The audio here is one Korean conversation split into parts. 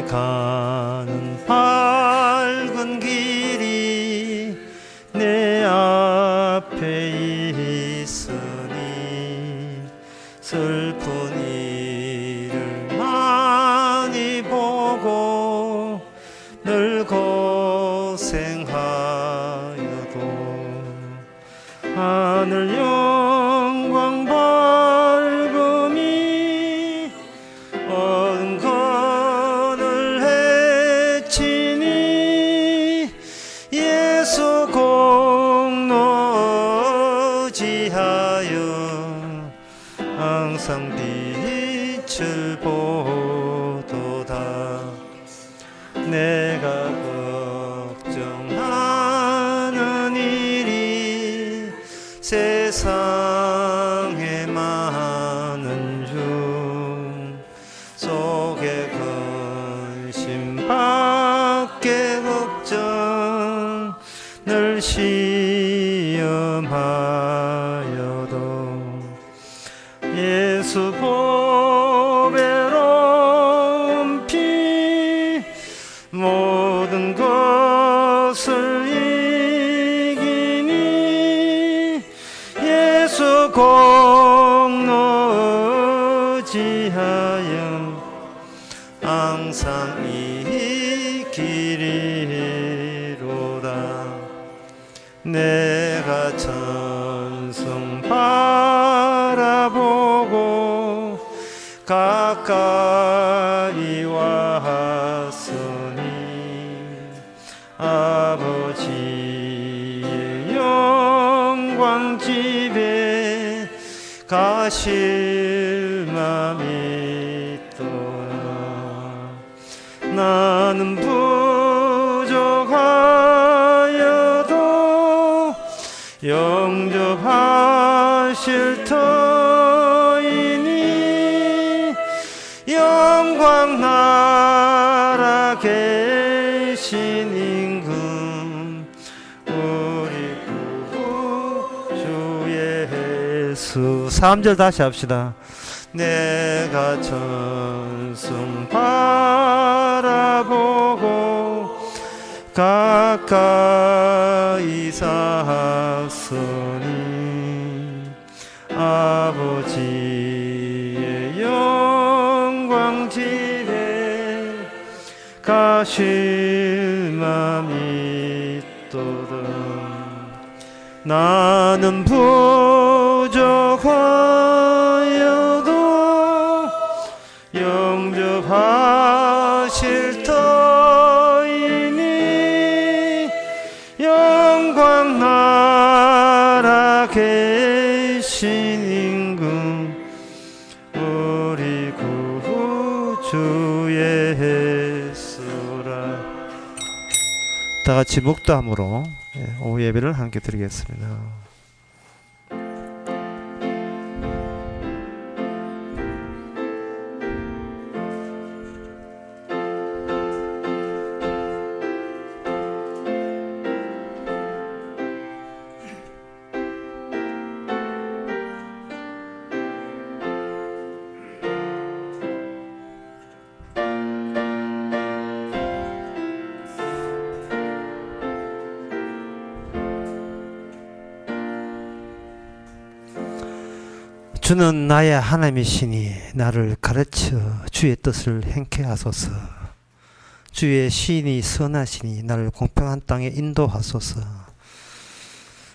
가는 밝은 길이 내 앞에 있으니 슬픈 일을 많이 보고 늘 고생하여도 하늘 영광 밝음이 언건을 헤치니 예수 공로지하여 항상 빛을 보도다. 내가 걱정하는 일이 세상에 많은 중 속에 근심 밖에 걱정 늘 시험하여도 예수 보배로운 피 모든 것을 이기니 예수 공로지하여 항상 이기리로다. 내가 천성 바라보고 가까이 왔으니 아버지의 영광 집에 가실 맘이 있도다. 나는 부족하여도 영접하실 터이니 영광 나라 계신 임금 우리 구주 예수. 3절 다시 합시다. 내가 천성 바라보고 가까이 샀으니 아버지의 영광 집에 가실 맘이 있도다. 나는 부족하여도 영접하실 터이니 영광 나라 계신 임금 우리 구주 예수라. 다 같이 묵도함으로 오후 예배를 함께 드리겠습니다. 주는 나의 하나님이시니 나를 가르쳐 주의 뜻을 행케 하소서. 주의 시인이 선하시니 나를 공평한 땅에 인도하소서.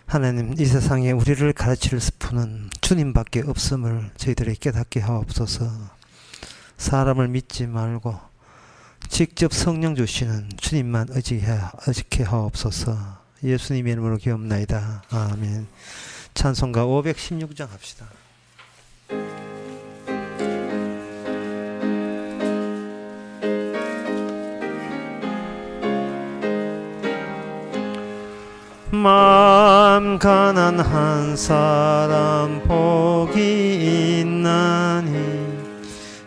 하나님, 이 세상에 우리를 가르칠 스푼은 주님밖에 없음을 저희들에게 깨닫게 하옵소서. 사람을 믿지 말고 직접 성령 주시는 주님만 의지케 하옵소서. 예수님의 이름으로 기옵나이다. 아멘. 찬송가 516장 합시다. 마음 가난한 사람 복이 있나니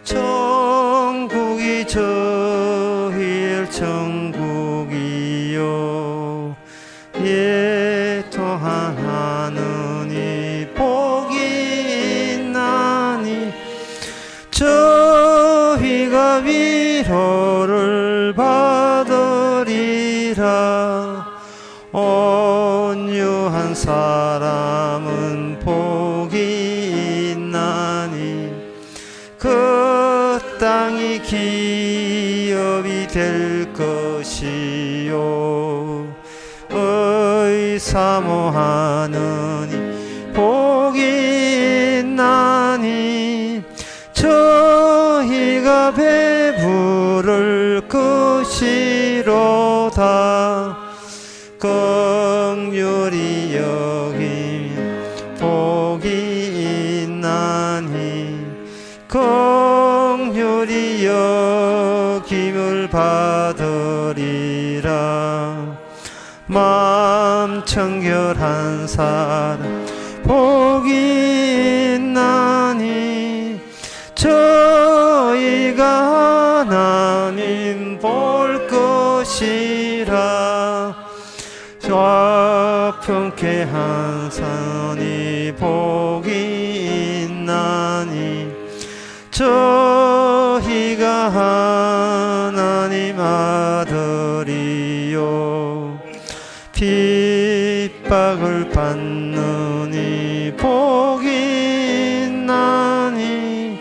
천국이 저희의 천국이요 예통하느니 복이 있나니 저희가 위로를 힘을 받으리라. 온유한 사람은 복이 있나니 그 땅이 기업이 될 것이요. 사모하느니 복이 있나니 저희가 배부를 것이로다. 긍휼히 여김 복이 있나니 긍휼히 여김을 받으리라. 마음 청결한 사람 복이 있나니 저희가 하나님 볼 것이라. 좌평케 한 산이 복이 있나니 저희가 하나님 아들이요. 핍박을 받느니 복이 있나니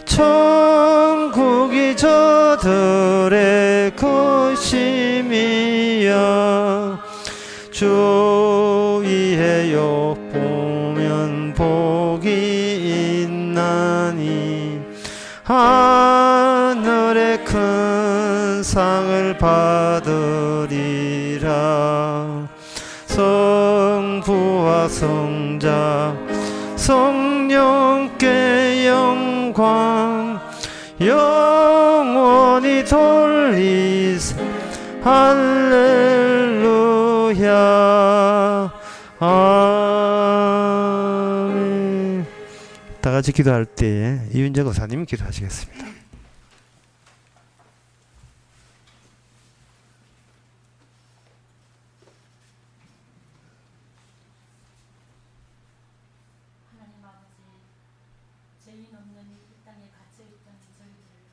천국이 저들의 것임이야. 주위에 욕보면 복이 있나니 하늘의 큰 상을 받으리라. 성부와 성자 성령께 영광 영원히 돌리세. 할렐루야. 아멘. 다 같이 기도할 때 이윤정 목사님 기도하시겠습니다. 죄인 없는 이 땅에 갇혀있던 저희들을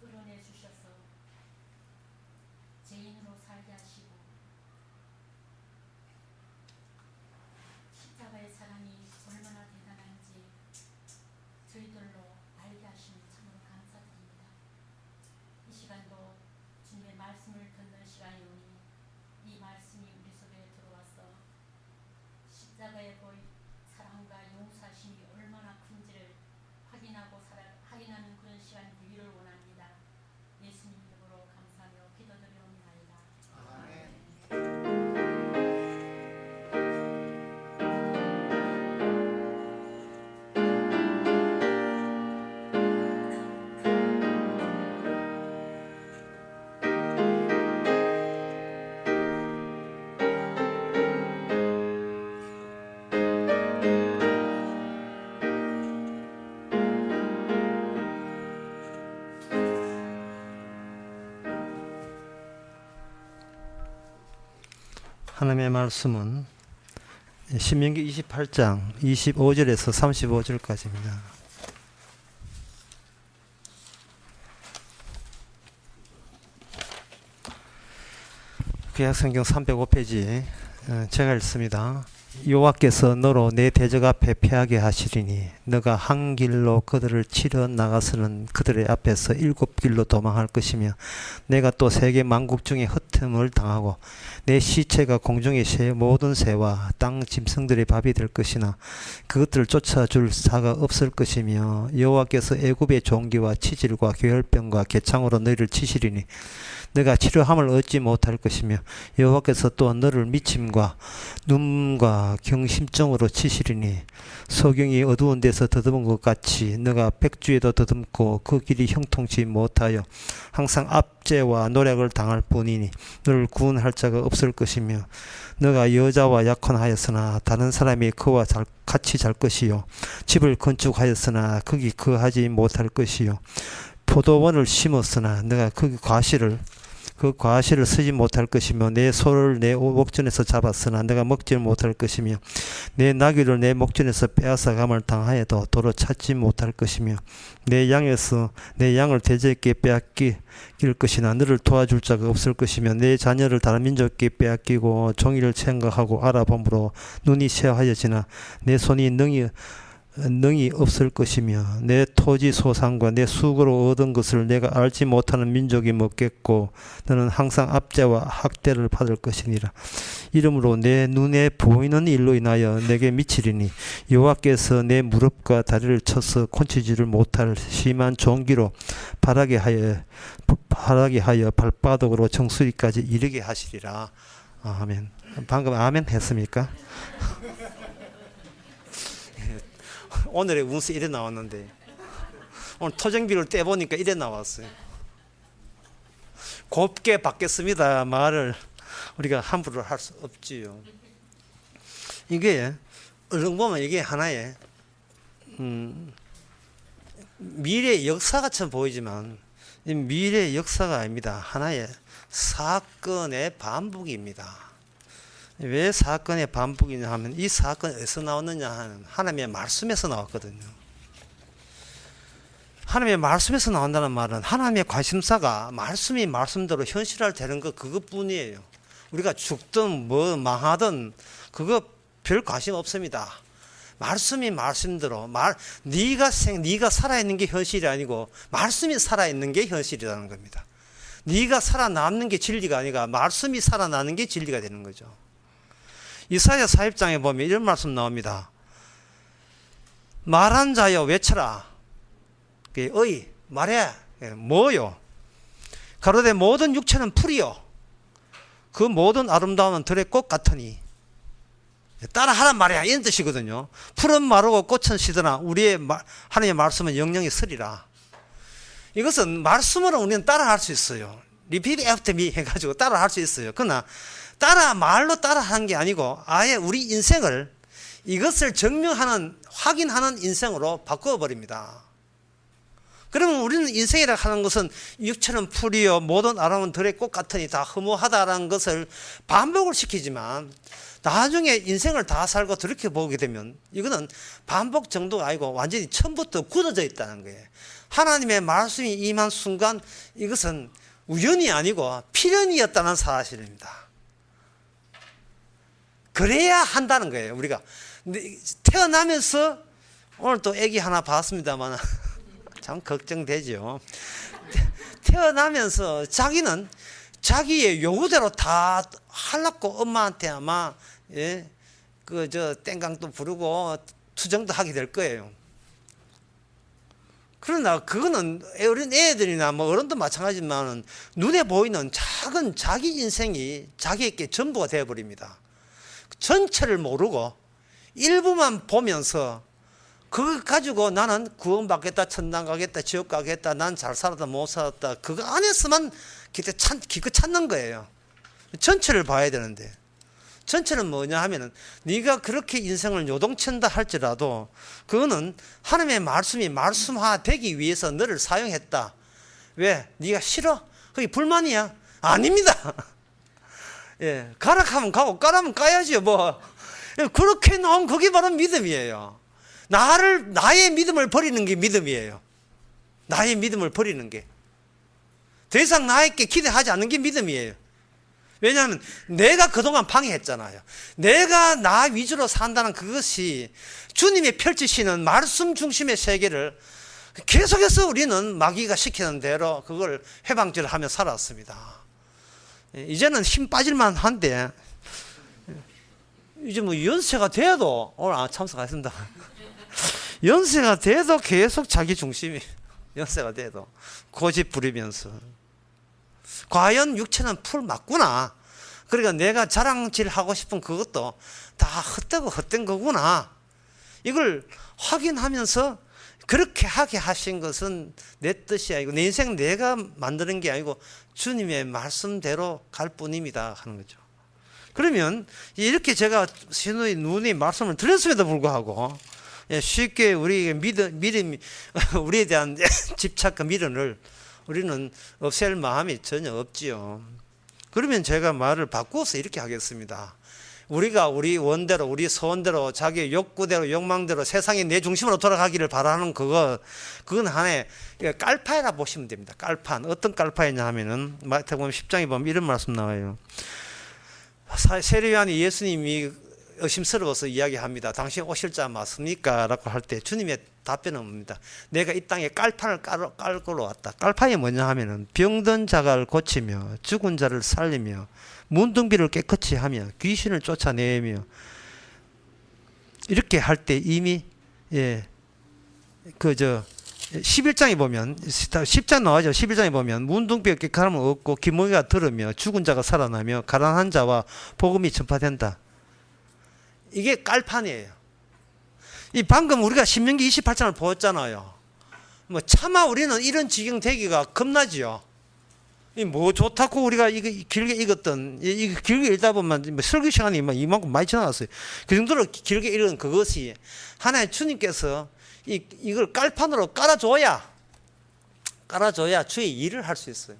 끌어내 주셔서 죄인으로 살게 하시고 십자가의 사랑이 얼마나 대단한지 저희들로 알게 하시니 참으로 감사드립니다. 이 시간도 주님의 말씀을 듣는 시간이오니 이 말씀이 우리 속에 들어와서 십자가의 사랑과 용서하심이 얼마나 큰지를 확인하는 그런 시간이 되기를 원합니다. 예수님 이름으로 감사하며 기도드리옵나이다. 아멘. 하나님의 말씀은 신명기 28장 25절에서 35절까지입니다. 구약성경 305페이지에 제가 읽습니다. 여호와께서 너로 내 대적 앞에 패하게 하시리니 너가 한 길로 그들을 치러 나가서는 그들의 앞에서 7길로 도망할 것이며 내가 또 세계 만국 중에 흩음을 당하고 내 시체가 공중의 모든 새와 땅 짐승들의 밥이 될 것이나 그것들을 쫓아줄 사가 없을 것이며 여호와께서 애굽의 종기와 치질과 괴혈병과 개창으로 너희를 치시리니 너가 치료함을 얻지 못할 것이며 여호와께서 또 너를 미침과 눈과 경심증으로 치시리니 소경이 어두운 데서 더듬은 것 같이 너가 백주에도 더듬고 그 길이 형통치 못하여 항상 압제와 노력을 당할 뿐이니 너를 구원할 자가 없을 것이며 너가 여자와 약혼하였으나 다른 사람이 그와 같이 잘 것이요 집을 건축하였으나 거기 거하지 못할 것이요 포도원을 심었으나 너가 거기 과실을 그 과실을 쓰지 못할 것이며 내 소를 내 목전에서 잡았으나 내가 먹지를 못할 것이며 내 나귀를 내 목전에서 빼앗아 감을 당하여도 도로 찾지 못할 것이며 내 양을 대적에게 빼앗길 것이나 너를 도와줄 자가 없을 것이며 내 자녀를 다른 민족에게 빼앗기고 종이를 생각하고 알아봄으로 눈이 쇠하여지나 내 손이 능히 없을 것이며 내 토지 소산과 내 수고로 얻은 것을 내가 알지 못하는 민족이 먹겠고 너는 항상 압제와 학대를 받을 것이니라. 이러므로 내 눈에 보이는 일로 인하여 내게 미치리니 여호와께서 내 무릎과 다리를 쳐서 곤치지를 못할 심한 종기로 바라게 하여 발바닥으로 정수리까지 이르게 하시리라. 아멘. 방금 아멘 했습니까? 오늘의 운세 이래 나왔는데 오늘 토정비를 떼보니까 이래 나왔어요. 곱게 받겠습니다 말을 우리가 함부로 할 수 없지요. 이게 얼른 보면 이게 하나의 미래의 역사가처럼 보이지만 미래의 역사가 아닙니다. 하나의 사건의 반복입니다. 왜 사건의 반복이냐 하면 이 사건이 어디서 나왔느냐 하는 하나님의 말씀에서 나왔거든요. 하나님의 말씀에서 나온다는 말은 하나님의 관심사가 말씀이 말씀대로 현실화되는 것 그것뿐이에요. 우리가 죽든 뭐 망하든 그거 별 관심 없습니다. 말씀이 말씀대로 네가 살아있는 게 현실이 아니고 말씀이 살아있는 게 현실이라는 겁니다. 네가 살아남는 게 진리가 아니라 말씀이 살아나는 게 진리가 되는 거죠. 이사야 40장에 보면 이런 말씀 나옵니다. 말한 자여 외쳐라. 말해. 뭐요? 가로되 모든 육체는 풀이요. 그 모든 아름다움은 들의 꽃 같으니. 따라하란 말이야. 이런 뜻이거든요. 풀은 마르고 꽃은 시드나 우리의 하나님의 말씀은 영영이 서리라. 이것은 말씀으로 우리는 따라할 수 있어요. Repeat after me 해가지고 따라할 수 있어요. 그러나 말로 따라하는 게 아니고 아예 우리 인생을 이것을 증명하는 확인하는 인생으로 바꿔버립니다. 그러면 우리는 인생이라 하는 것은 육체는 풀이요 모든 아름다운 들의 꽃 같으니 다 허무하다라는 것을 반복을 시키지만 나중에 인생을 다 살고 그렇게 보게 되면 이거는 반복 정도가 아니고 완전히 처음부터 굳어져 있다는 거예요. 하나님의 말씀이 임한 순간 이것은 우연이 아니고 필연이었다는 사실입니다. 그래야 한다는 거예요. 우리가 태어나면서 오늘 또 애기 하나 봤습니다만 참 걱정되죠. 태어나면서 자기는 자기의 요구대로 다 하려고 엄마한테 아마 땡깡도 부르고 투정도 하게 될 거예요. 그러나 그거는 어린 애들이나 뭐 어른도 마찬가지지만 눈에 보이는 작은 자기 인생이 자기에게 전부가 되어버립니다. 전체를 모르고 일부만 보면서 그거 가지고 나는 구원받겠다, 천당 가겠다, 지옥 가겠다, 난 잘 살았다, 못 살았다, 그거 안에서만 기껏 찾는 거예요. 전체를 봐야 되는데, 전체는 뭐냐 하면은 네가 그렇게 인생을 요동친다 할지라도 그거는 하나님의 말씀이 말씀화되기 위해서 너를 사용했다. 왜? 네가 싫어? 그게 불만이야? 아닙니다. 예, 가라 하면 가고 까라면 까야지요. 뭐 그렇게 나오면 그게 바로 믿음이에요. 나의 믿음을 버리는 게 믿음이에요. 나의 믿음을 버리는 게 더 이상 나에게 기대하지 않는 게 믿음이에요. 왜냐하면 내가 그동안 방해했잖아요. 내가 나 위주로 산다는 그것이 주님이 펼치시는 말씀 중심의 세계를 계속해서 우리는 마귀가 시키는 대로 그걸 회방질을 하며 살았습니다. 이제는 힘 빠질만 한데 이제 뭐 연세가 돼도 오늘 참석하겠습니다. 연세가 돼도 계속 자기 중심이 연세가 돼도 고집 부리면서 과연 육체는 풀 맞구나. 그러니까 내가 자랑질하고 싶은 그것도 다 헛되고 헛된 거구나. 이걸 확인하면서 그렇게 하게 하신 것은 내 뜻이 아니고 내 인생 내가 만드는 게 아니고 주님의 말씀대로 갈 뿐입니다 하는 거죠. 그러면 이렇게 제가 신우의 눈이 말씀을 드렸음에도 불구하고 쉽게 우리에게 믿음이 우리에 대한 집착과 미련을 우리는 없앨 마음이 전혀 없지요. 그러면 제가 말을 바꾸어서 이렇게 하겠습니다. 우리가 우리 원대로 우리 소원대로 자기 욕구대로 욕망대로 세상이 내 중심으로 돌아가기를 바라는 그건 하나의 깔파이라 보시면 됩니다. 깔판. 어떤 깔파이냐 하면은 마태복음 10장에 보면 이런 말씀 나와요. 세례요한이 예수님이 의심스러워서 이야기합니다. 당신 오실 자 맞습니까? 라고 할 때 주님의 답변은 뭡니다. 내가 이 땅에 깔판을 깔고 왔다. 깔판이 뭐냐 하면은 병든 자를 고치며 죽은 자를 살리며 문둥비를 깨끗이 하며 귀신을 쫓아내며 이렇게 할 때 이미 11장에 보면 10장 나와죠. 11장에 보면 문둥비가 깨끗함을 얻고 기머리가 들으며 죽은 자가 살아나며 가난한 자와 복음이 전파된다. 이게 깔판이에요. 이 방금 우리가 신명기 28장을 보았잖아요. 뭐 차마 우리는 이런 지경 되기가 겁나지요. 이 뭐 좋다고 우리가 이거 길게 읽었던 이거 길게 읽다 보면 뭐 설교 시간이 이만큼 많이 지나갔어요. 그 정도로 길게 읽은 그것이 하나의 주님께서 이걸 깔판으로 깔아줘야 주의 일을 할 수 있어요.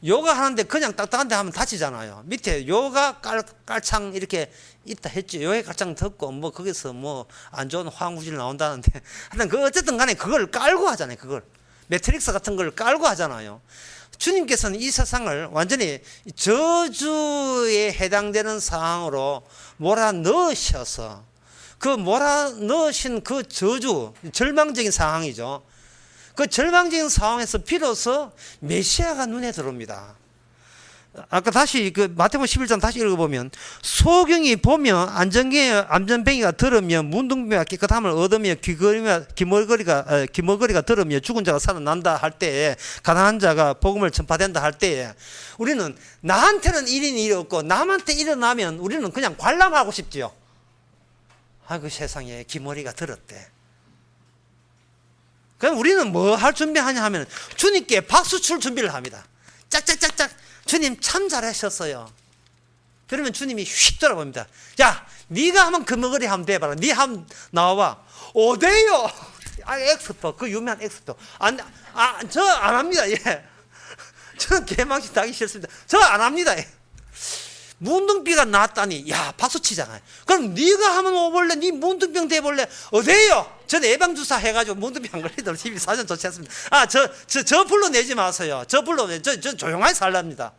요가 하는데 그냥 딱딱한 데 하면 다치잖아요. 밑에 요가 깔창 이렇게 있다 했죠. 요가 깔창 듣고 뭐 거기서 뭐 안 좋은 화학물질 나온다는데 하여튼 그 어쨌든 간에 그걸 깔고 하잖아요. 그걸 매트릭스 같은 걸 깔고 하잖아요. 주님께서는 이 세상을 완전히 저주에 해당되는 상황으로 몰아넣으셔서 그 몰아넣으신 그 저주, 절망적인 상황이죠. 그 절망적인 상황에서 비로소 메시아가 눈에 들어옵니다. 아까 다시 그 마태복음 11장 다시 읽어보면 소경이 보며 안전뱅이가 들으며 문둥비가 깨끗함을 얻으며 기머거리가 들으며 죽은 자가 살아난다 할 때에 가난한 자가 복음을 전파된다 할 때에 우리는 나한테는 일이 없고 남한테 일어나면 우리는 그냥 관람하고 싶지요. 아이고 세상에 기머리가 들었대. 그럼 우리는 뭐 할 준비하냐 하면 주님께 박수 칠 준비를 합니다. 짝짝짝짝 주님 참 잘하셨어요. 그러면 주님이 휙 돌아봅니다. 야, 네가 한번 금어거리 한번 대봐라. 네 한번 나와봐. 어때요? 엑스퍼, 그 유명한 엑스퍼. 저 안 합니다. 예. 저는 개망신 당하기 싫습니다. 저 안 합니다. 예. 문둥비가 났다니, 야, 박수 치잖아요. 그럼 네가 한번 오볼래? 네 문둥병 대볼래? 어때요? 전 예방주사 해가지고 문둥병 안 걸리도록 TV 사전 좋지 않습니다. 저 불러 내지 마세요. 저 조용하게 살랍니다.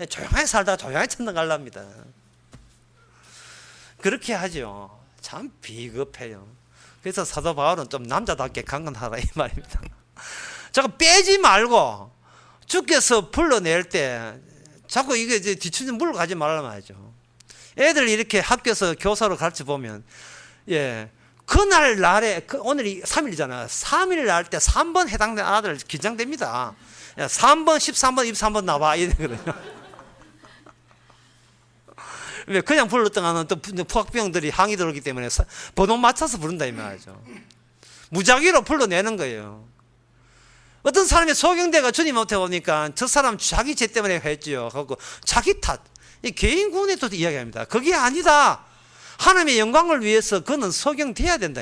조용하게 살다가 조용하게 천당 갈랍니다. 그렇게 하죠. 참 비겁해요. 그래서 사도 바울은 좀 남자답게 강건하라 이 말입니다. 자꾸 빼지 말고 주께서 불러낼 때 자꾸 이게 이제 뒤처진 물로 가지 말라 말이죠. 애들 이렇게 학교에서 교사로 가르쳐 보면, 그날 날에, 오늘이 3일이잖아요. 3일 날 때 3번 해당되는 아들 긴장됩니다. 3번, 13번, 23번 나와. 이러거든요. 왜 그냥 불렀던 또 부학병들이 항의 들어오기 때문에 번호 맞춰서 부른다 이 말이죠. 무작위로 불러내는 거예요. 어떤 사람이 소경대가 주님한테 오니까 저 사람 자기 죄 때문에 했지요. 그리고 자기 탓. 이 개인 구원에도 이야기합니다. 그게 아니다. 하나님의 영광을 위해서 그는 소경돼야 된다.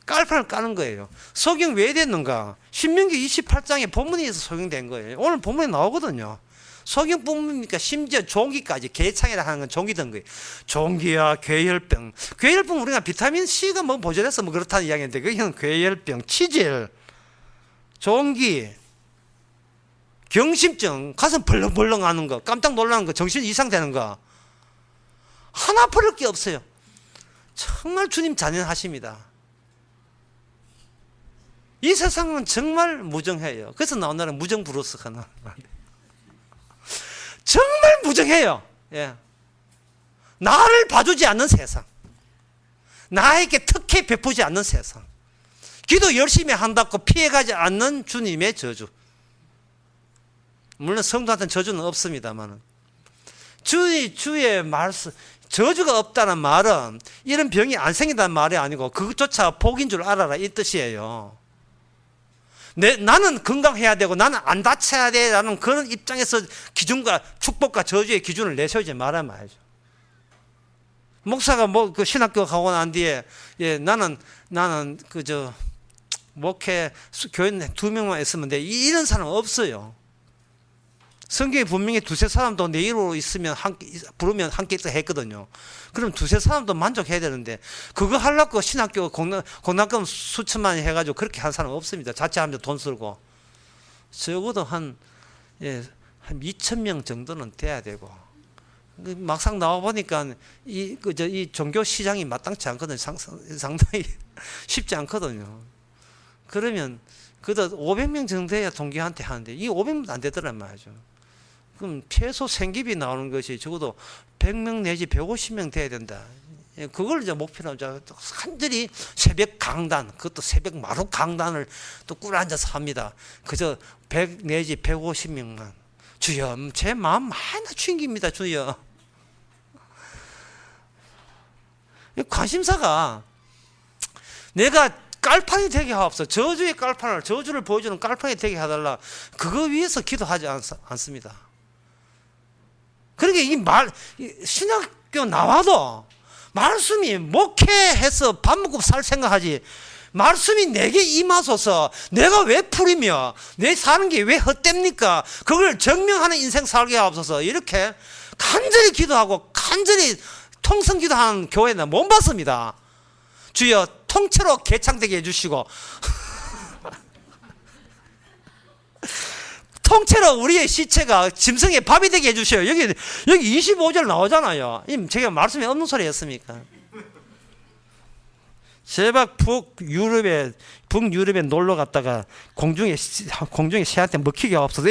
깔판을 까는 거예요. 소경 왜 됐는가? 신명기 28장에 본문에서 소경된 거예요. 오늘 본문에 나오거든요. 소경뿐입니까? 심지어 종기까지 개창이라 하는 건 종기된 거예요. 종기야 괴혈병. 괴혈병 우리가 비타민 C가 뭐 보존해서 뭐 그렇다는 이야기인데 그게 괴혈병, 치질, 종기, 경심증, 가슴 벌렁벌렁 하는 거, 깜짝 놀라는 거, 정신 이상되는 거 하나 버릴 게 없어요. 정말 주님 잔인하십니다. 이 세상은 정말 무정해요. 그래서 나온 나라는 무정부로스 하나 정말 무정해요. 나를 봐주지 않는 세상, 나에게 특혜 베푸지 않는 세상, 기도 열심히 한다고 피해가지 않는 주님의 저주. 물론 성도한테는 저주는 없습니다만 주의 말씀, 저주가 없다는 말은 이런 병이 안 생긴다는 말이 아니고 그것조차 복인 줄 알아라 이 뜻이에요. 나는 건강해야 되고 나는 안 다쳐야 돼라는 그런 입장에서 기준과 축복과 저주의 기준을 내세우지 말아 말이죠. 목사가 그 신학교 가고 난 뒤에 나는 목회 교회 2명만 있으면 돼. 이런 사람 없어요. 성경에 분명히 두세 사람도 내 이름으로 있으면 부르면 함께 있다 했거든요. 그럼 두세 사람도 만족해야 되는데 그거 하려고 신학교 공납금 수천만 원 해가지고 그렇게 한 사람 없습니다. 자체하면서 돈 쓰고 적어도 한 2,000명 정도는 돼야 되고 막상 나와 보니까 이 종교 시장이 마땅치 않거든요. 상당히 쉽지 않거든요. 그러면 그래도 500명 정도 돼야 동기한테 하는데 이 500명 안 되더란 말이죠. 그럼 최소 생기비 나오는 것이 적어도 100명 내지 150명 돼야 된다. 그걸 이제 목표로 간절히 새벽 강단, 그것도 새벽 마루 강단을 또 꿇어앉아서 합니다. 그저 100 내지 150명만. 주여, 제 마음 많이 충깁니다, 주여. 관심사가 내가 깔판이 되게 하옵소서. 저주의 깔판을, 저주를 보여주는 깔판이 되게 해달라. 그거 위해서 기도하지 않습니다. 그러니까 신학교 나와도 말씀이 목회해서 밥 먹고 살 생각하지. 말씀이 내게 임하소서. 내가 왜 풀이며 내 사는 게 왜 헛됩니까? 그걸 증명하는 인생 살게 하옵소서. 이렇게 간절히 기도하고 간절히 통성 기도하는 교회는 못 봤습니다. 주여 통째로 개창되게 해주시고 통째로 우리의 시체가 짐승의 밥이 되게 해주셔요. 여기 25절 나오잖아요. 제가 말씀이 없는 소리 했습니까? 제발 북유럽에 놀러 갔다가 공중에 새한테 먹히게 없어서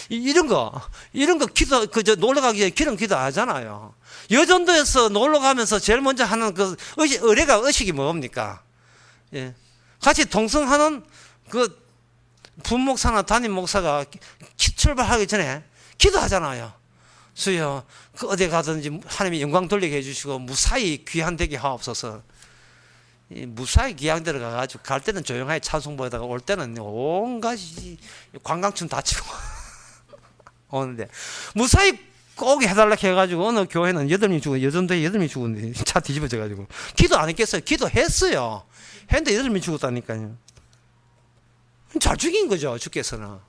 이런 거 기도 놀러 가기 전에 기름 기도하잖아요. 여전도에서 놀러 가면서 제일 먼저 하는 그 의식이 뭡니까? 예. 같이 동성하는 그 분목사나 담임 목사가 출발하기 전에 기도하잖아요. 주여, 그 어디 가든지 하나님이 영광 돌리게 해주시고 무사히 귀한 되게 하옵소서. 무사히 귀한 데로 가가지고 갈 때는 조용하게 찬송 보다가 올 때는 온갖 관광춤 다 치고 오는데 무사히 꼭 해달라고 해가지고 어느 교회는 8명이 죽고 여전도에 8명이 죽었는데 차 뒤집어져가지고 기도 안 했겠어요? 기도했어요. 했는데 8명이 죽었다니까요. 잘 죽인 거죠, 주께서는.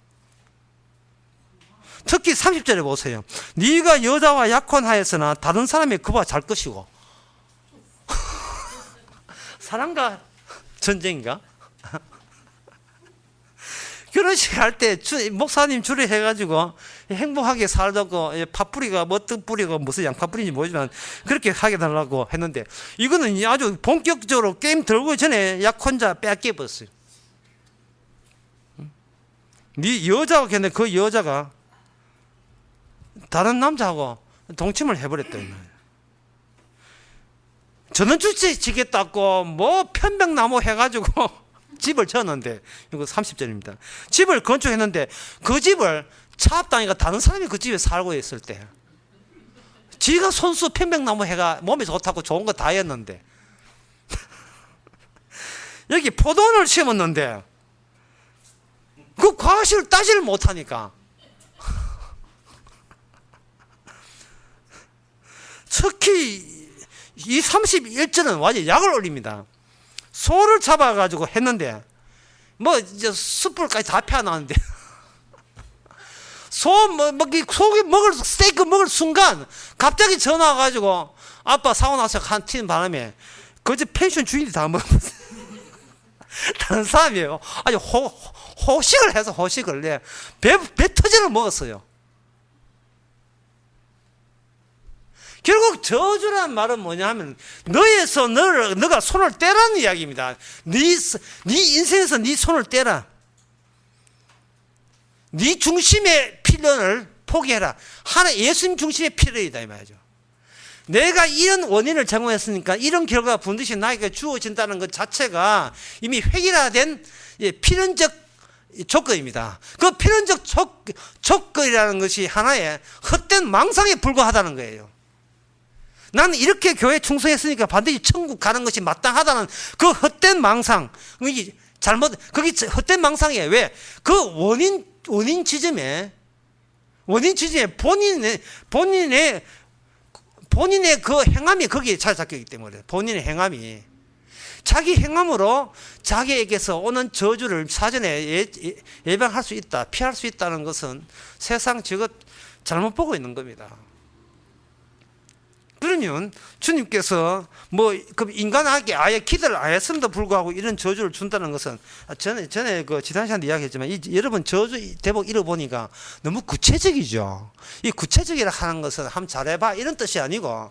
특히 30절에 보세요. 네가 여자와 약혼하였으나 다른 사람이 그와 잘 것이고. 사랑과 전쟁인가? 결혼식 할 때 목사님 줄에 해가지고 행복하게 살자고 팥뿌리가 뭐 뜻뿌리가 무슨 양파뿌리인지 모르지만 그렇게 하게 달라고 했는데 이거는 아주 본격적으로 게임 들고 전에 약혼자 뺏겨버렸어요. 네 여자가 걔네 그 여자가 다른 남자하고 동침을 해버렸다. 저는 주치지겠다고 뭐 편백나무 해가지고 집을 졌는데 이거 30절입니다. 집을 건축했는데 그 집을 차압당하니까 다른 사람이 그 집에 살고 있을 때 지가 손수 편백나무 해가 몸에 좋다고 좋은 거 다 했는데 여기 포도원을 심었는데 그 과실을 따지를 못하니까 특히 이 31절은 완전 약을 올립니다. 소를 잡아가지고 했는데 뭐 이제 숯불까지 다 펴놨는데 소고기 스테이크 먹을 순간 갑자기 전화 와가지고 아빠 사고 나서 한 튀는 바람에 그저 펜션 주인이 다 먹었어요. 다른 사람이에요. 아주 호식을 해서 호식을 배 터지를 먹었어요. 결국 저주라는 말은 뭐냐면 너에서 너가 손을 떼라는 이야기입니다. 네 인생에서 네 손을 떼라. 네 중심의 필연을 포기해라. 예수님 중심의 필연이다 이 말이죠. 내가 이런 원인을 제공했으니까 이런 결과가 반드시 나에게 주어진다는 것 자체가 이미 획일화된 필연적 조건입니다. 그 필연적 조건이라는 것이 하나의 헛된 망상에 불과하다는 거예요. 나는 이렇게 교회에 충성했으니까 반드시 천국 가는 것이 마땅하다는 그 헛된 망상, 그게 헛된 망상이에요. 왜? 그 원인 지점에 본인의 그 행함이 거기에 잘 잡혀있기 때문에 본인의 행함이 자기 행함으로 자기에게서 오는 저주를 사전에 예방할 수 있다, 피할 수 있다는 것은 세상 저것 잘못 보고 있는 겁니다. 그러면 주님께서 뭐 그 인간에게 아예 기대를 안 했음에도 불구하고 이런 저주를 준다는 것은 전에 그 지난 시간에 이야기했지만 여러분 저주 대목 읽어보니까 너무 구체적이죠. 이 구체적이라 하는 것은 한번 잘해봐 이런 뜻이 아니고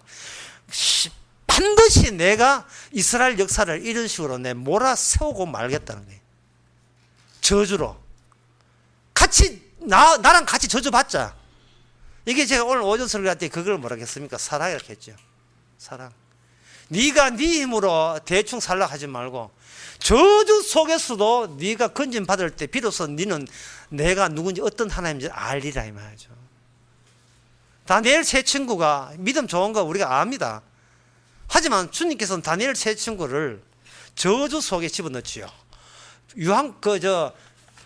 반드시 내가 이스라엘 역사를 이런 식으로 내 몰아세우고 말겠다는 거예요. 저주로 같이 나랑 같이 저주받자. 이게 제가 오늘 오전 설교할 때 그걸 뭐라 했습니까? 사랑이라고 했죠. 사랑. 네가 네 힘으로 대충 살라고 하지 말고 저주 속에서도 네가 건진 받을 때 비로소 너는 내가 누군지 어떤 하나님인지 알리라 이 말이죠. 다니엘 세 친구가 믿음 좋은 거 우리가 압니다. 하지만 주님께서는 다니엘 세 친구를 저주 속에 집어넣지요.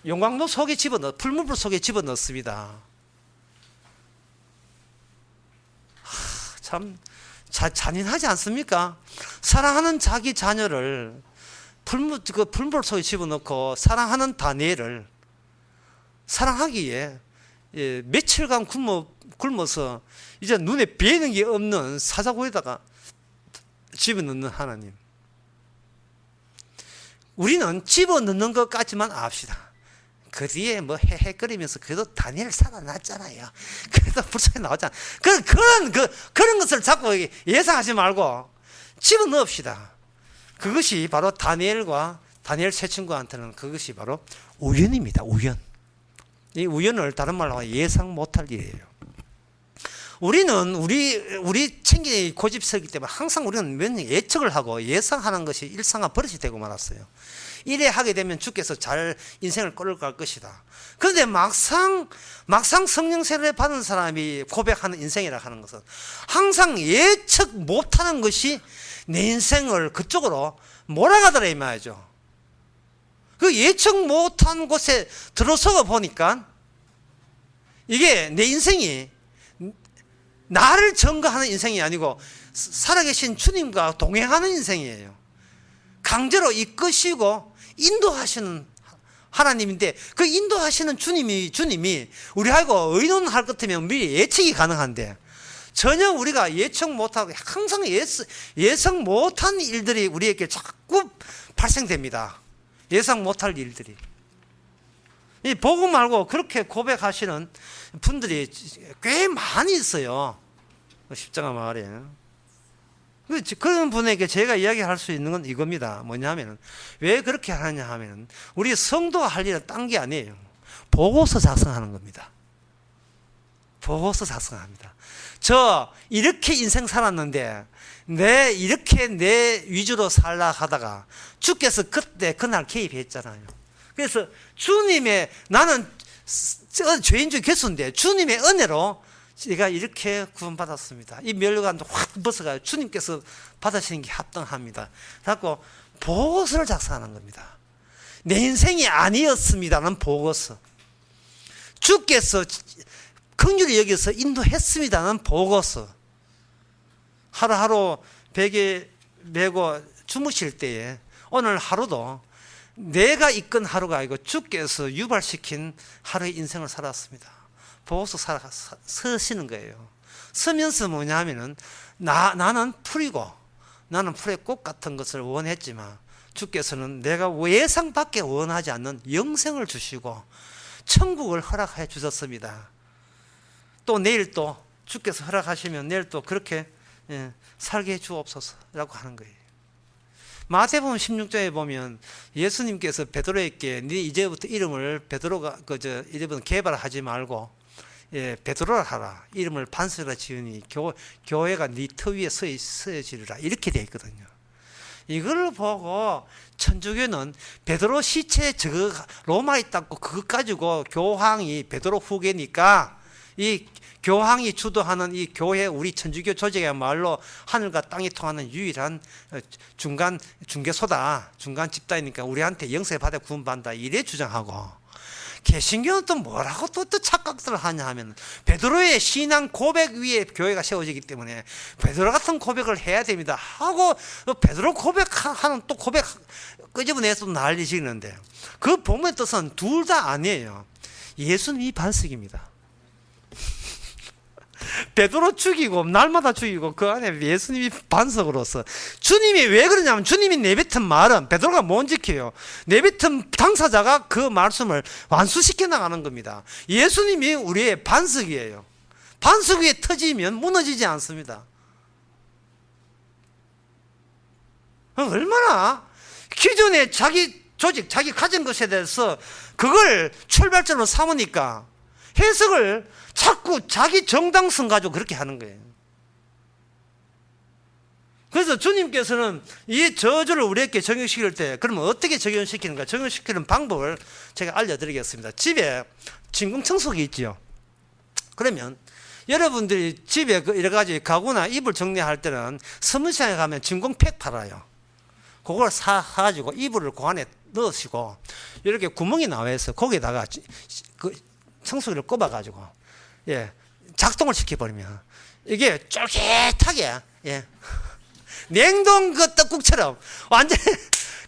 용광로 속에 풀무불 속에 집어넣습니다. 참 잔인하지 않습니까? 사랑하는 자기 자녀를 풀물 속에 집어넣고 사랑하는 다니엘을 사랑하기에 며칠간 굶어서 이제 눈에 뵈는 게 없는 사자고에다가 집어넣는 하나님. 우리는 집어넣는 것까지만 압시다. 그 뒤에 뭐 헤헤거리면서 그래도 다니엘 살아났잖아요. 그래도 불쌍히 나왔잖아. 그런 것을 자꾸 예상하지 말고 집어넣읍시다. 그것이 바로 다니엘과 다니엘 세 친구한테는 그것이 바로 우연입니다. 우연. 이 우연을 다른 말로 하면 예상 못할 일이에요. 우리는 우리 챙기 고집스럽기 때문에 항상 우리는 몇 예측을 하고 예상하는 것이 일상화 버릇이 되고 말았어요. 이래 하게 되면 주께서 잘 인생을 끌어갈 것이다. 그런데 막상 성령 세례를 받은 사람이 고백하는 인생이라 하는 것은 항상 예측 못하는 것이 내 인생을 그쪽으로 몰아가더라 이 말이죠. 그 예측 못한 곳에 들어서가 보니까 이게 내 인생이 나를 증거하는 인생이 아니고 살아계신 주님과 동행하는 인생이에요. 강제로 이끄시고 인도하시는 하나님인데 그 인도하시는 주님이 우리하고 의논할 것 같으면 미리 예측이 가능한데 전혀 우리가 예측 못하고 항상 예상 못한 일들이 우리에게 자꾸 발생됩니다. 예상 못할 일들이. 이 복음 말고 그렇게 고백하시는 분들이 꽤 많이 있어요. 십자가 마을에. 그런 분에게 제가 이야기할 수 있는 건 이겁니다. 뭐냐면 왜 그렇게 하느냐 하면 우리 성도가 할 일은 딴 게 아니에요. 보고서 작성하는 겁니다. 보고서 작성합니다. 저 이렇게 인생 살았는데 이렇게 내 위주로 살라 하다가 주께서 그날 개입했잖아요. 그래서 주님의 나는 죄인 중 개수인데 주님의 은혜로 제가 이렇게 구원받았습니다. 이 멸류관도 확 벗어가요. 주님께서 받으시는 게 합당합니다. 그래서 보고서를 작성하는 겁니다. 내 인생이 아니었습니다는 보고서. 주께서 긍휼히 여기서 인도했습니다는 보고서. 하루하루 베개 메고 주무실 때에 오늘 하루도 내가 이끈 하루가 아니고 주께서 유발시킨 하루의 인생을 살았습니다. 보고서 서시는 거예요. 서면서 뭐냐 하면은 나는 풀이고 나는 풀의 꽃 같은 것을 원했지만 주께서는 내가 예상밖에 원하지 않는 영생을 주시고 천국을 허락해 주셨습니다. 또 내일 또 주께서 허락하시면 내일 또 그렇게 살게 해 주옵소서라고 하는 거예요. 마태복음 16장에 보면 예수님께서 베드로에게 네 이제부터 이름을 베드로가 이제부터 개발하지 말고 베드로라 하라. 이름을 반석이라 지으니 교회가 네 터 위에 서지리라. 이렇게 되어 있거든요. 이걸 보고 천주교는 베드로 시체 로마에 있다고 그것 가지고 교황이 베드로 후계니까 이 교황이 주도하는 이 교회 우리 천주교 조직이야말로 하늘과 땅이 통하는 유일한 중간 중개소다. 중간 집단이니까 우리한테 영세 받아 구원받는다. 이래 주장하고 개신교는 또 뭐라고 또 착각들을 하냐 하면 베드로의 신앙 고백 위에 교회가 세워지기 때문에 베드로 같은 고백을 해야 됩니다 하고 베드로 고백하는 또 고백 끄집어내서 난리지는데 그 본문의 뜻은 둘 다 아니에요. 예수님이 반석입니다. 베드로 죽이고 날마다 죽이고 그 안에 예수님이 반석으로서 주님이 왜 그러냐면 주님이 내뱉은 말은 베드로가 못 지켜요. 내뱉은 당사자가 그 말씀을 완수시켜 나가는 겁니다. 예수님이 우리의 반석이에요. 반석 위에 터지면 무너지지 않습니다. 얼마나 기존에 자기 조직, 자기 가진 것에 대해서 그걸 출발점으로 삼으니까 해석을 자꾸 자기 정당성 가지고 그렇게 하는 거예요. 그래서 주님께서는 이 저주를 우리에게 적용시킬 때 그러면 어떻게 적용시키는가? 적용시키는 방법을 제가 알려드리겠습니다. 집에 진공청소기 있죠. 그러면 여러분들이 집에 여러 가지 가구나 이불 정리할 때는 서문시장에 가면 진공팩 팔아요. 그걸 사가지고 이불을 그 안에 넣으시고 이렇게 구멍이 나와 있어. 거기다가 그 청소기를 꼽아가지고 작동을 시켜버리면 이게 쫄깃하게 냉동 그 떡국처럼 완전히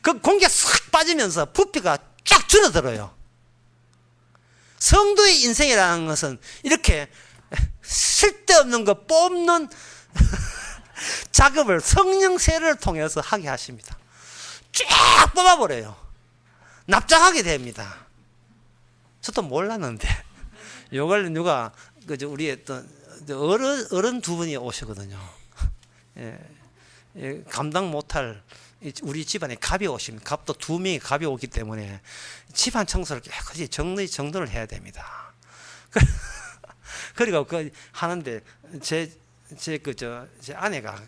그 공기가 싹 빠지면서 부피가 쫙 줄어들어요. 성도의 인생이라는 것은 이렇게 쓸데없는 거 뽑는 작업을 성령 세례를 통해서 하게 하십니다. 쫙 뽑아버려요. 납작하게 됩니다. 저도 몰랐는데 이걸 누가 우리 어떤 어른 두 분이 오시거든요. 감당 못할 우리 집안에 갑이 오십니다. 갑도 두 명이 갑이 오기 때문에 집안 청소를 깨끗이 정돈을 해야 됩니다. 그리고 그 하는데 제 아내가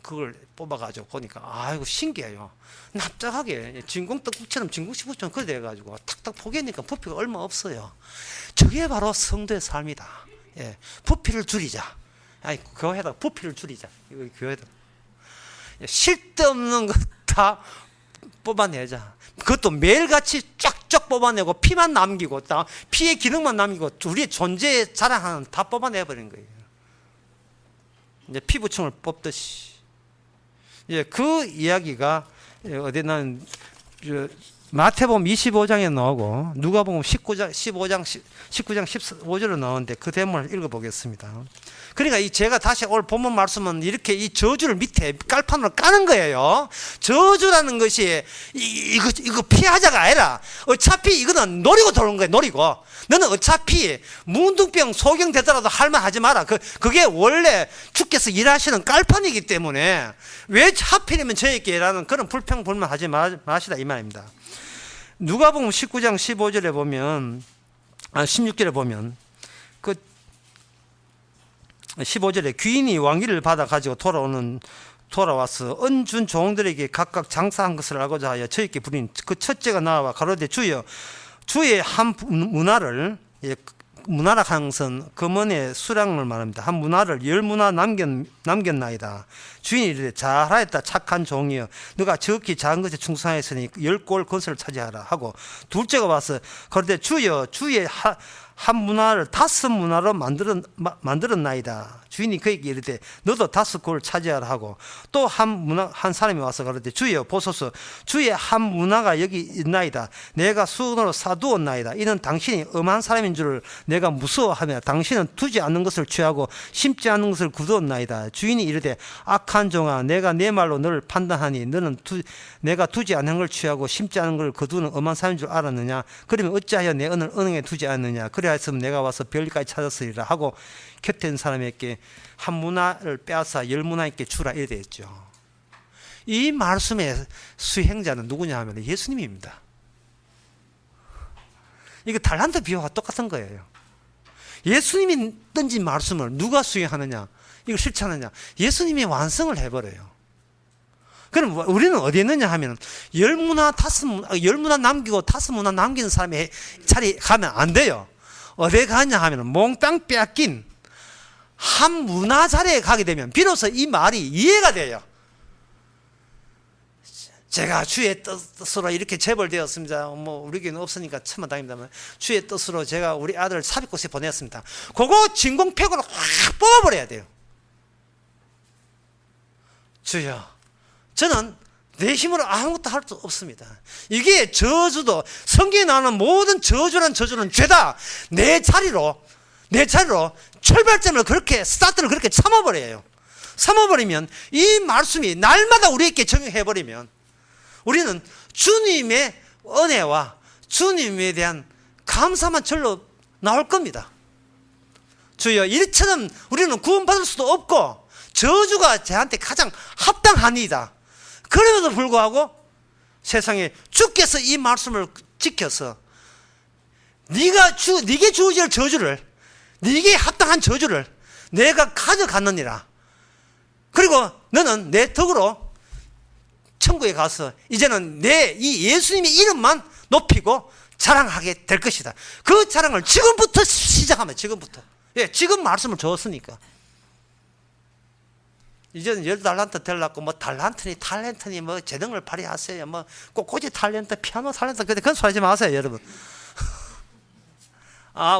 그걸 뽑아가지고 보니까 아이고 신기해요. 납작하게 진공떡국처럼 진공식품처럼 그래 돼가지고 탁탁 포개니까 부피가 얼마 없어요. 저게 바로 성도의 삶이다. 부피를 줄이자. 아니 교회에다 부피를 줄이자. 이거 교회에다 쓸데없는 거 다 뽑아내자. 그것도 매일같이 쫙쫙 뽑아내고 피만 남기고 피의 기능만 남기고 우리의 존재의 자랑하는 다 뽑아내버린 거예요. 이제 피부층을 뽑듯이. 그 이야기가 어디는 마태복음 25장에 나오고 누가복음 19장 15절로 나오는데 그 대목을 읽어보겠습니다. 그러니까 제가 다시 오늘 본문 말씀은 이렇게 이 저주를 밑에 깔판으로 까는 거예요. 저주라는 것이 이거 피하자가 아니라 어차피 이거는 노리고 들어오는 거예요. 노리고 너는 어차피 문둥병 소경되더라도 할 말 하지 마라. 그게 원래 주께서 일하시는 깔판이기 때문에 왜 하필이면 저에게 라는 그런 불평불만 하지 마시다 이 말입니다. 누가복음 19장 15절에 보면 16절에 보면 그 15절에 귀인이 왕위를 받아 가지고 돌아와서 은준 종들에게 각각 장사한 것을 알고자 하여 저에게 부린 그 첫째가 나와 가로되 주여 주의 한 문화를 문화라 하는 것은 금원의 수량을 말합니다. 한 문화를 10문화 남겼나이다. 주인이 이르되 잘하였다 착한 종이여 너가 지극히 작은 것에 충성하였으니 10골 건설을 차지하라 하고 둘째가 와서 그런데 주여 주의 한 문화를 5문화로 만들었나이다. 주인이 그에게 이르되 너도 5골을 차지하라 하고 또 한 사람이 와서 그러되 주여 보소서 주의 한 문화가 여기 있나이다. 내가 수원으로 사두었나이다. 이는 당신이 엄한 사람인 줄을 내가 무서워하며 당신은 두지 않는 것을 취하고 심지 않는 것을 거두었나이다. 주인이 이르되 악한 종아 내가 내 말로 너를 판단하니 너는 내가 두지 않는 걸 취하고 심지 않는 걸 거두는 엄한 사람인 줄 알았느냐. 그러면 어찌하여 내 은을 은행에 두지 않느냐. 그래야했으면 내가 와서 별리까지 찾았으리라 하고 곁에 있는 사람에게 한 문화를 빼앗아 10문화에게 주라 이래 했죠. 이 말씀의 수행자는 누구냐 하면 예수님입니다. 이거 달란트 비유와 똑같은 거예요. 예수님이 던진 말씀을 누가 수행하느냐, 이걸 실천하느냐, 예수님이 완성을 해버려요. 그럼 우리는 어디 있느냐 하면 10문화 남기고 5문화 남기는 사람의 자리에 가면 안 돼요. 어디에 가냐 하면 몽땅 빼앗긴 한 문화 자리에 가게 되면 비로소 이 말이 이해가 돼요. 제가 주의 뜻으로 이렇게 재벌되었습니다. 뭐 우리 교회는 없으니까 천만다행입니다만 주의 뜻으로 제가 우리 아들 삽입고시에 보냈습니다. 그거 진공팩으로 확 뽑아버려야 돼요. 주여, 저는 내 힘으로 아무것도 할 수 없습니다. 이게 저주도, 성경에 나오는 모든 저주는 죄다. 내 자리로 출발점을 그렇게, 스타트를 그렇게 삼아버려요. 삼아버리면 이 말씀이 날마다 우리에게 적용해버리면 우리는 주님의 은혜와 주님에 대한 감사만 절로 나올 겁니다. 주여, 이처럼 우리는 구원받을 수도 없고 저주가 저한테 가장 합당하니이다. 그럼에도 불구하고 세상에 주께서 이 말씀을 지켜서 네게 주어질 저주를, 네게 합당한 저주를 내가 가져갔느니라. 그리고 너는 내 덕으로 천국에 가서 이제는 내 이 예수님의 이름만 높이고 자랑하게 될 것이다. 그 자랑을 지금부터 시작하면, 지금부터. 예, 지금 말씀을 줬으니까. 이제는 10달란트 되려고 뭐 탤런트니 뭐 재능을 발휘하세요. 뭐 꼬꼬지 탤런트, 피아노 탤런트, 그건 소리 하지 마세요, 여러분.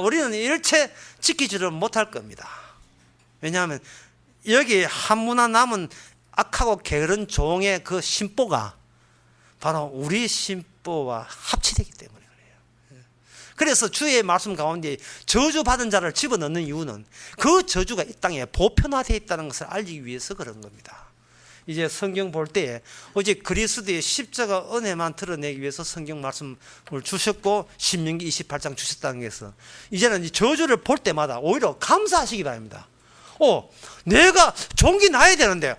우리는 일체 지키지를 못할 겁니다. 왜냐하면 여기 한 문화 남은 악하고 게으른 종의 그 심보가 바로 우리 심보와 합치되기 때문에 그래요. 그래서 주의 말씀 가운데 저주받은 자를 집어넣는 이유는 그 저주가 이 땅에 보편화되어 있다는 것을 알기 위해서 그런 겁니다. 이제 성경 볼 때 오직 그리스도의 십자가 은혜만 드러내기 위해서 성경 말씀을 주셨고 신명기 28장 주셨다는 것은 이제는 이 저주를 볼 때마다 오히려 감사하시기 바랍니다. 내가 종기 나야 되는데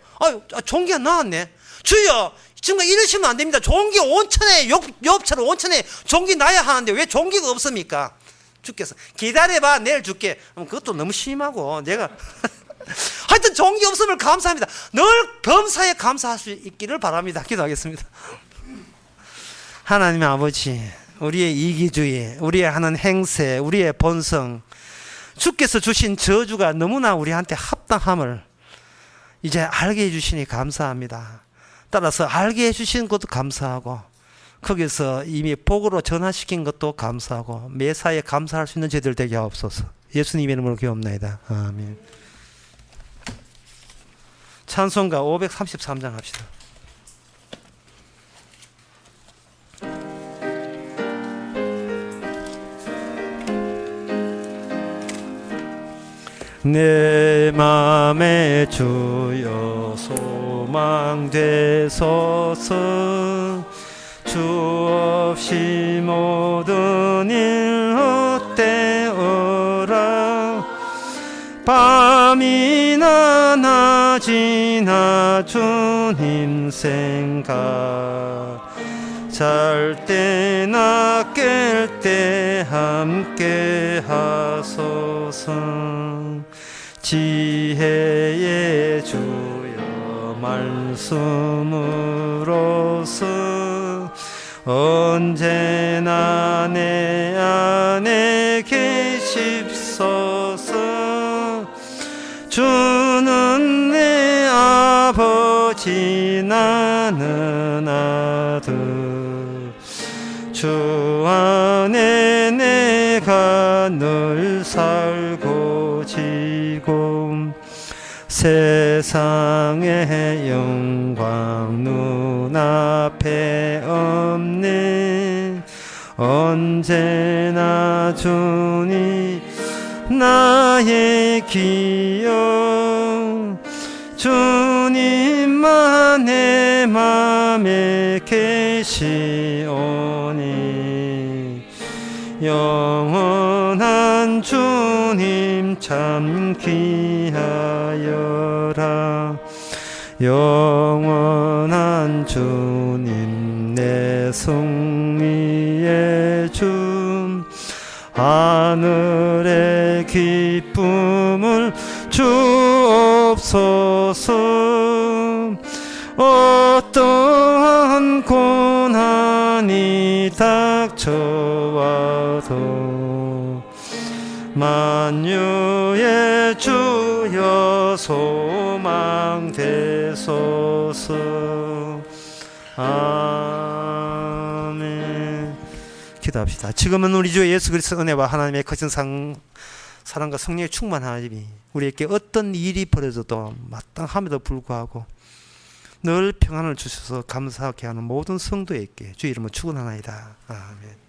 종기가 나왔네. 주여, 정말 이러시면 안 됩니다. 종기 온천에 욥처럼 온천에 종기 나야 하는데 왜 종기가 없습니까? 주께서 기다려봐, 내일 줄게. 그것도 너무 심하고 내가 하여튼 종기 없음을 감사합니다. 늘 범사에 감사할 수 있기를 바랍니다. 기도하겠습니다. 하나님 아버지, 우리의 이기주의, 우리의 하는 행세, 우리의 본성, 주께서 주신 저주가 너무나 우리한테 합당함을 이제 알게 해주시니 감사합니다. 따라서 알게 해주신 것도 감사하고 거기서 이미 복으로 전환시킨 것도 감사하고 매사에 감사할 수 있는 저희들 되게 하옵소서. 예수님 이름으로 기도합나이다. 아멘. 찬송가 533장 합시다. 내 맘에 주여 소망 되소서. 주 없이 모든 일 헛되어라. 밤이나 낮이나 주님 생각, 잘 때나 깰 때 함께 하소서. 지혜의 주여 말씀으로서 언제나 내 안에 계십소서. 주는 내 아버지, 나는 아들. 주 안에 내가 늘 살고 지고 세상의 영광 눈앞에 없네. 언제나 주님 나의 기여. 주님만 내 맘에 계시오니 영원한 주님 참 귀하여라. 영원한 주님 내 승리의 주, 하늘의 기쁨을 주옵소서. 어떠한 고난이 닥쳐와도 만유의 주여 소망 되소서. 아멘. 기도합시다. 지금은 우리 주 예수 그리스도 은혜와 하나님의 거친 사랑과 성령의 충만함이 우리에게 어떤 일이 벌어져도 마땅함에도 불구하고 늘 평안을 주셔서 감사하게 하는 모든 성도에게 주 이름으로 축원하나이다. 아멘.